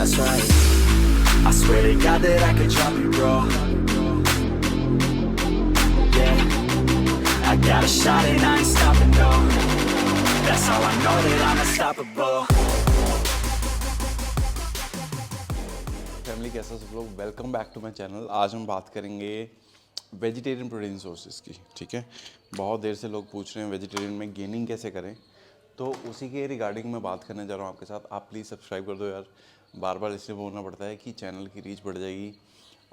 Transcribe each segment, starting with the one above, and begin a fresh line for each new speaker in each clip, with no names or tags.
that's right. I swear to God that I could drop it raw. Yeah, I got a shot and I ain't stopping, no. That's how I know that I'm unstoppable.
Family कैसा सब लोग, welcome back to my channel. आज हम बात करेंगे vegetarian protein sources की। ठीक है, बहुत देर से लोग पूछ रहे हैं वेजिटेरियन में गेनिंग कैसे करें, तो उसी के रिगार्डिंग मैं बात करने जा रहा हूँ आपके साथ। आप प्लीज़ सब्सक्राइब कर दो यार, बार बार इसलिए बोलना पड़ता है कि चैनल की रीच बढ़ जाएगी।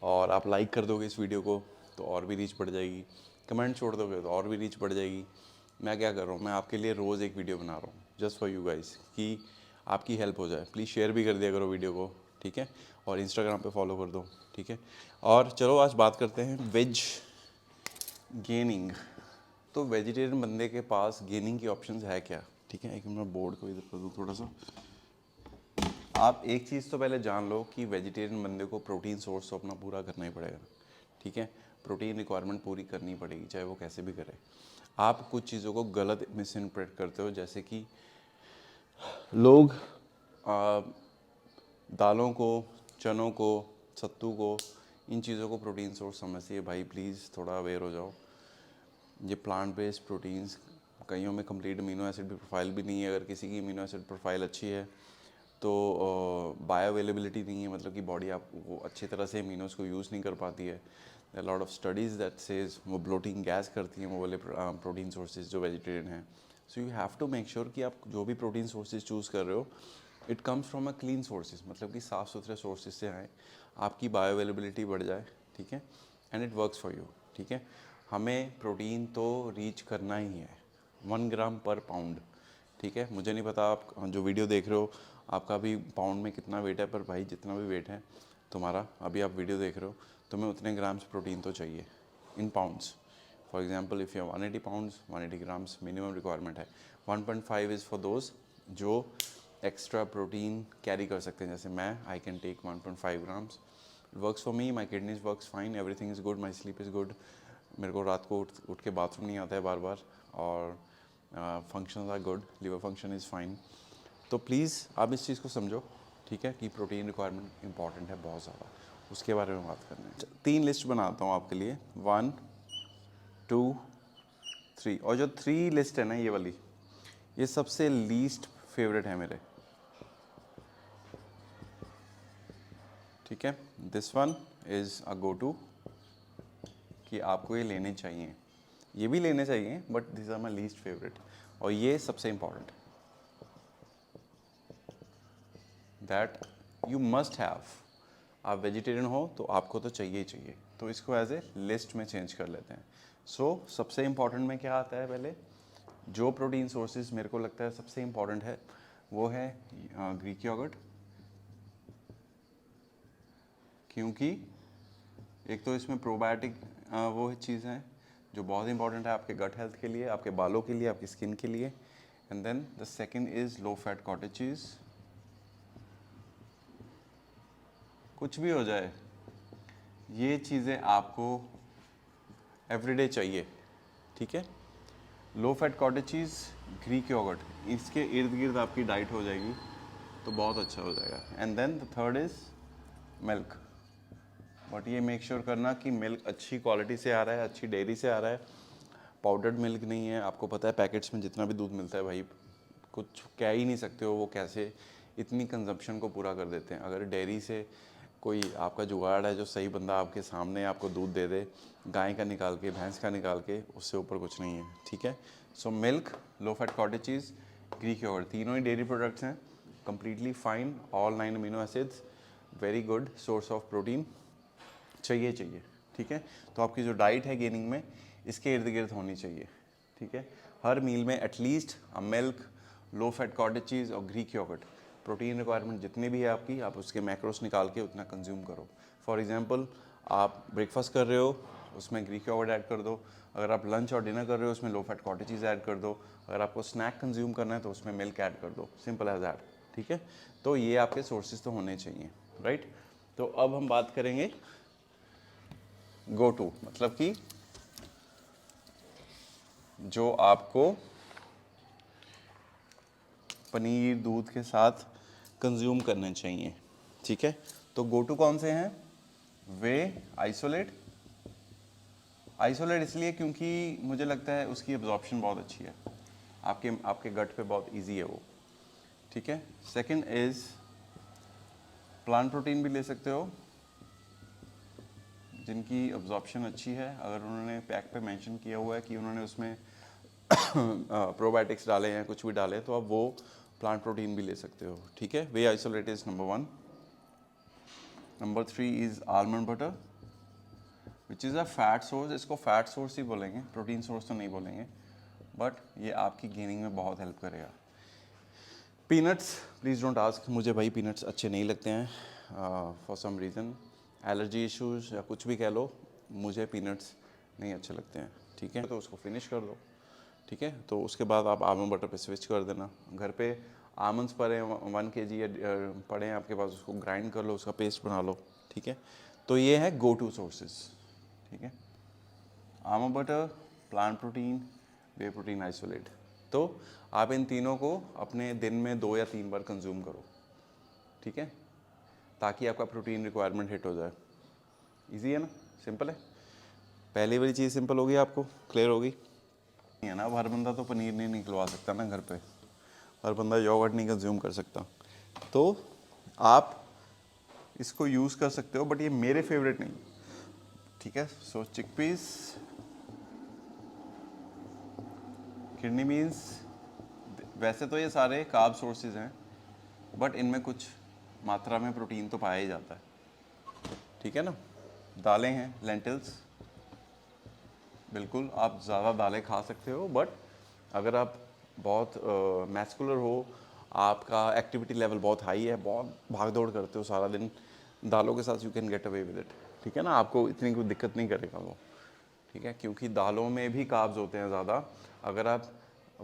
और आप लाइक कर दोगे इस वीडियो को तो और भी रीच बढ़ जाएगी, कमेंट छोड़ दोगे तो और भी रीच बढ़ जाएगी। मैं क्या कर रहा हूँ, मैं आपके लिए रोज़ एक वीडियो बना रहा हूँ जस्ट फॉर यू गाइस, कि आपकी हेल्प हो जाए। प्लीज़ शेयर भी कर दिया करो वीडियो को, ठीक है, और इंस्टाग्राम पे फॉलो कर दो, ठीक है। और चलो आज बात करते हैं वेज गेनिंग। तो वेजिटेरियन बंदे के पास गेनिंग की ऑप्शंस है क्या, ठीक है। एक मैं बोर्ड को इधर कर दूँ थोड़ा सा। आप एक चीज़ तो पहले जान लो कि वेजिटेरियन बंदे को प्रोटीन सोर्स तो अपना पूरा करना ही पड़ेगा, ठीक है। प्रोटीन रिक्वायरमेंट पूरी करनी पड़ेगी, चाहे वो कैसे भी करे। आप कुछ चीज़ों को गलत मिस इंटरप्रेट करते हो, जैसे कि लोग दालों को, चनों को, सत्तू को, इन चीज़ों को प्रोटीन सोर्स समझती है। भाई प्लीज़ थोड़ा अवेयर हो जाओ। ये प्लांट बेस्ड प्रोटीन्स, कईयों में कंप्लीट अमीनो एसिड प्रोफाइल भी नहीं है। अगर किसी की अमीनो एसिड प्रोफाइल अच्छी है तो बायो अवेलेबिलिटी नहीं है, मतलब कि बॉडी आपको अच्छी तरह से अमीनोस को यूज़ नहीं कर पाती है। Lot of studies that says वो ब्लोटिंग गैस करती हैं वो वाले प्रोटीन सोर्सेज जो वेजिटेरियन हैं। So you have to make sure कि आप जो भी प्रोटीन सोर्सेज चूज़ कर रहे हो it comes from a clean sources, मतलब कि साफ़ सुथरे सोर्सेज से आए, आपकी बायो अवेलेबिलिटी बढ़ जाए, ठीक है, and it works for you, ठीक है। हमें प्रोटीन तो रीच करना ही है 1 ग्राम पर पाउंड, ठीक है। मुझे नहीं पता आप जो वीडियो देख रहे हो आपका भी पाउंड में कितना वेट है, पर भाई जितना भी वेट है तुम्हारा, अभी आप वीडियो देख रहे हो, तुम्हें उतने ग्राम्स प्रोटीन तो चाहिए in pounds. For example if you 180 pounds 180 grams minimum requirement है। 1.5 इज़ फॉर दोज जो एक्स्ट्रा प्रोटीन कैरी कर सकते हैं, जैसे मैं I can take 1.5 grams. It works for me, my kidneys works fine, everything is good, my sleep is good. मेरे को रात को उठ के बाथरूम नहीं आता है बार बार, और functions are good, liver function is fine. तो प्लीज़ आप इस चीज़ को समझो, ठीक है, कि प्रोटीन रिक्वायरमेंट इंपॉर्टेंट है बहुत ज़्यादा। उसके बारे में बात करना है। 3 लिस्ट बनाता हूँ आपके लिए, 1 2 3। और जो 3 लिस्ट है ना ये वाली, ये सबसे लीस्ट फेवरेट है मेरे, ठीक है। This one is a go to, कि आपको ये लेने चाहिए, ये भी लेने चाहिए, but this are my least favourite. और ये सबसे important that you must have. आप वेजिटेरियन हो तो आपको तो चाहिए ही चाहिए, तो इसको एज ए लिस्ट में चेंज कर लेते हैं। सो सबसे इम्पॉर्टेंट में क्या आता है, पहले जो प्रोटीन सोर्सेज मेरे को लगता है सबसे इम्पॉर्टेंट है वो है ग्रीक योगर्ट, क्योंकि एक तो इसमें प्रोबायोटिक वो चीज़ है जो बहुत इंपॉर्टेंट है आपके गट हेल्थ के लिए, आपके बालों के लिए, आपकी स्किन के लिए। And then the second is low fat cottage cheese. कुछ भी हो जाए ये चीज़ें आपको एवरीडे चाहिए, ठीक है। Low fat cottage cheese, Greek yogurt, इसके इर्द गिर्द आपकी डाइट हो जाएगी तो बहुत अच्छा हो जाएगा। And then the third is milk, but ये मेक श्योर करना कि मिल्क अच्छी क्वालिटी से आ रहा है, अच्छी डेयरी से आ रहा है, पाउडर्ड मिल्क नहीं है। आपको पता है पैकेट्स में जितना भी दूध मिलता है भाई, कुछ कह ही नहीं सकते हो वो कैसे इतनी कंजप्शन को पूरा कर देते हैं। अगर डेयरी से कोई आपका जुगाड़ है, जो सही बंदा आपके सामने आपको दूध दे दे, गाय का निकाल के, भैंस का निकाल के, उससे ऊपर कुछ नहीं है, ठीक है। So milk, low fat cottage cheese, Greek yogurt, तीनों ही डेयरी प्रोडक्ट्स हैं, completely fine, all 9 amino acids, very good source of protein, चाहिए, ठीक है। तो आपकी जो डाइट है गेनिंग में इसके इर्द गिर्द होनी चाहिए, ठीक है। हर मील में at least milk, low fat cottage चीज़ और ग्रीक योगर्ट, प्रोटीन रिक्वायरमेंट जितनी भी है आपकी, आप उसके मैक्रोस निकाल के उतना कंज्यूम करो। फॉर एग्जांपल आप ब्रेकफास्ट कर रहे हो उसमें ग्रीक योगर्ट ऐड कर दो, अगर आप लंच और डिनर कर रहे हो उसमें लो फैट कॉटेज चीज़ ऐड कर दो, अगर आपको स्नैक कंज्यूम करना है तो उसमें मिल्क ऐड कर दो, सिंपल एज दैट, ठीक है। तो ये आपके सोर्सेज तो होने चाहिए, राइट। तो अब हम बात करेंगे गो टू, मतलब कि जो आपको पनीर दूध के साथ कंज्यूम करने चाहिए, ठीक है, तो गो टू कौन से हैं? वे आइसोलेट। आइसोलेट इसलिए क्योंकि मुझे लगता है उसकी एब्जॉर्प्शन बहुत अच्छी है, आपके गट पे बहुत इजी है वो। ठीक है, सेकंड इज प्लांट प्रोटीन भी ले सकते हो, जिनकी एब्जॉर्प्शन अच्छी है। अगर उन्होंने पैक पे मेंशन किया हुआ है कि उन्होंने उसमें प्रोबायोटिक्स डाले हैं, कुछ भी डाले, तो आप वो प्लांट प्रोटीन भी ले सकते हो। ठीक है, वे isolate is number 1। Number 3 is almond butter which is a fat source. इसको फैट सोर्स ही बोलेंगे, प्रोटीन सोर्स तो नहीं बोलेंगे, बट ये आपकी गेनिंग में बहुत हेल्प करेगा। पीनट्स, प्लीज़ डोंट आस्क, मुझे भाई पीनट्स अच्छे नहीं लगते हैं for some reason, allergy issues या कुछ भी कह लो, मुझे पीनट्स नहीं अच्छे लगते हैं। ठीक है, तो उसको फिनिश कर दो। ठीक है, तो उसके बाद आप आलमंड बटर पे स्विच कर देना। घर पे आमंड्स पड़े 1 kg पड़े हैं आपके पास, उसको ग्राइंड कर लो, उसका पेस्ट बना लो। ठीक है, तो ये है गो टू सोर्सेज। ठीक है, almond butter, plant protein, whey protein isolate. तो आप इन तीनों को अपने दिन में 2 या 3 बार कंज्यूम करो। ठीक है, ताकि आपका प्रोटीन रिक्वायरमेंट हिट हो जाए। इजी है ना, सिंपल है। पहली वाली चीज़ सिंपल होगी, आपको क्लियर होगी है ना। अब हर बंदा तो पनीर नहीं निकलवा सकता ना घर पे, हर बंदा योगर्ट नहीं कंज्यूम कर सकता, तो आप इसको यूज़ कर सकते हो, बट ये मेरे फेवरेट नहीं। ठीक है, सो चिकपीस, किडनी बीन्स, वैसे तो ये सारे कार्ब सोर्सेज हैं, बट इनमें कुछ मात्रा में प्रोटीन तो पाया ही जाता है। ठीक है ना, दालें हैं, लेंटिल्स, बिल्कुल आप ज़्यादा दालें खा सकते हो, बट अगर आप बहुत मैस्कुलर हो, आपका एक्टिविटी लेवल बहुत हाई है, बहुत भाग दौड़ करते हो सारा दिन, दालों के साथ you can get away with it. ठीक है ना, आपको इतनी कोई दिक्कत नहीं करेगा वो। ठीक है, क्योंकि दालों में भी कार्ब्स होते हैं ज़्यादा। अगर आप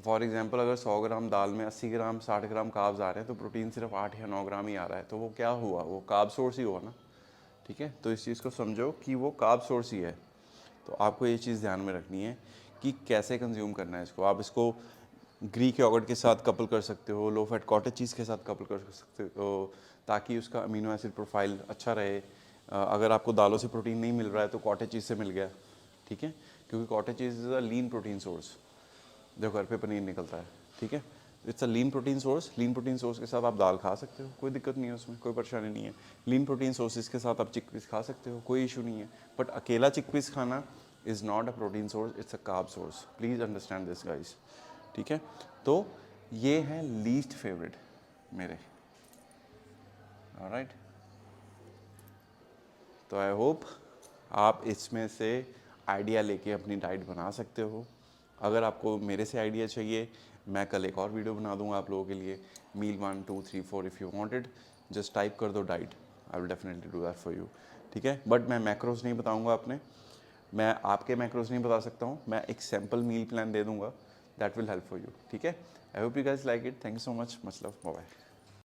फॉर एग्जांपल अगर 100 ग्राम दाल में 80 ग्राम 60 ग्राम कार्ब्स आ रहे हैं, तो प्रोटीन सिर्फ 8 या 9 ग्राम ही आ रहा है, तो वो क्या हुआ, वो कार्ब सोर्स ही हुआ ना। ठीक है, तो इस चीज़ को समझो कि वो कार्ब सोर्स ही है। तो आपको ये चीज़ ध्यान में रखनी है कि कैसे कंज्यूम करना है इसको। आप इसको ग्रीक योगर्ट के साथ कपल कर सकते हो, लो फैट कॉटेज चीज़ के साथ कपल कर सकते हो, ताकि उसका अमीनो एसिड प्रोफाइल अच्छा रहे। अगर आपको दालों से प्रोटीन नहीं मिल रहा है तो कॉटेज चीज़ से मिल गया। ठीक है, क्योंकि cottage cheese is a lean protein source, जो घर पे पनीर निकलता है। ठीक है, it's a lean protein source. Lean protein source के साथ आप दाल खा सकते हो, कोई दिक्कत नहीं है उसमें, कोई परेशानी नहीं है। लीन प्रोटीन सोर्सेज के साथ आप चिकपीस खा सकते हो, कोई इशू नहीं है। बट अकेला चिकपीस खाना is not a protein source, it's a carb source. Please understand this guys. ठीक है, तो ये हैं लीस्ट फेवरेट मेरे। ऑलराइट, तो आई होप आप इसमें से आइडिया लेके अपनी डाइट बना सकते हो। अगर आपको मेरे से आइडिया चाहिए, मैं कल एक और वीडियो बना दूंगा आप लोगों के लिए, मील 1 2 3 4 if you wanted, just type कर दो diet, I will definitely do that for you. ठीक है, बट मैं मैक्रोस नहीं बताऊंगा आपने, मैं आपके मैक्रोस नहीं बता सकता हूँ, मैं एक सैम्पल मील प्लान दे दूंगा, that will help for you. ठीक है, I hope you guys like it, thank you so much, love, bye bye.